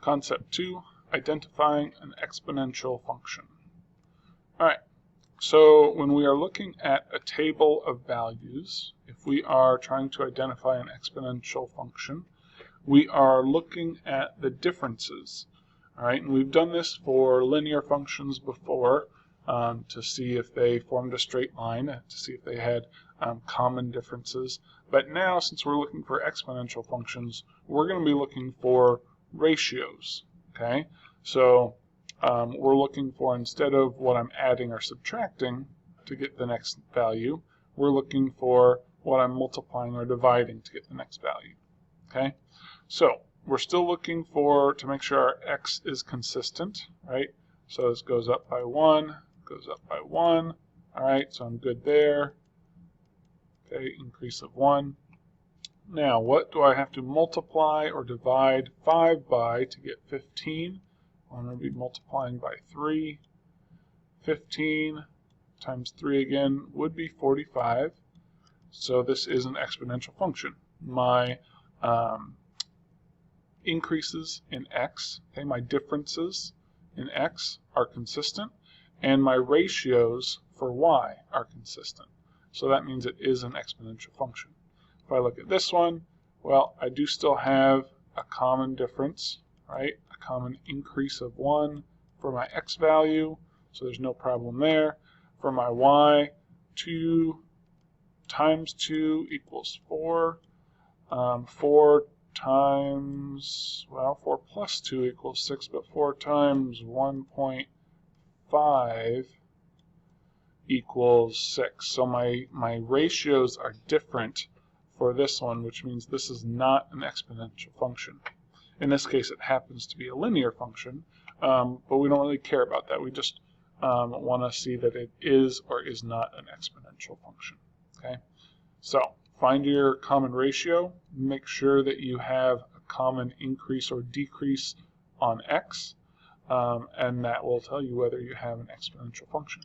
Concept 2, identifying an exponential function. Alright, so when we are looking at a table of values, if we are trying to identify an exponential function, we are looking at the differences. Alright, and we've done this for linear functions before to see if they formed a straight line, to see if they had common differences. But now, since we're looking for exponential functions, we're going to be looking for ratios. Okay, so we're looking for, instead of what I'm adding or subtracting to get the next value, we're looking for what I'm multiplying or dividing to get the next value. Okay, so we're still looking for, to make sure our x is consistent, right? So this goes up by 1, goes up by 1. All right, so I'm good there. Okay, increase of 1. Now, what do I have to multiply or divide 5 by to get 15? I'm going to be multiplying by 3. 15 times 3 again would be 45. So this is an exponential function. My increases in x, okay, my differences in x are consistent, and my ratios for y are consistent. So that means it is an exponential function. If I look at this one, well, I do still have a common difference, right? A common increase of 1 for my x value, so there's no problem there. For my y, 2 times 2 equals 4. 4 times, well, 4 plus 2 equals 6, but 4 times 1.5 equals 6. So my ratios are different for this one, which means this is not an exponential function. In this case, it happens to be a linear function, but we don't really care about that. We just want to see that it is or is not an exponential function. Okay, so find your common ratio. Make sure that you have a common increase or decrease on x, and that will tell you whether you have an exponential function.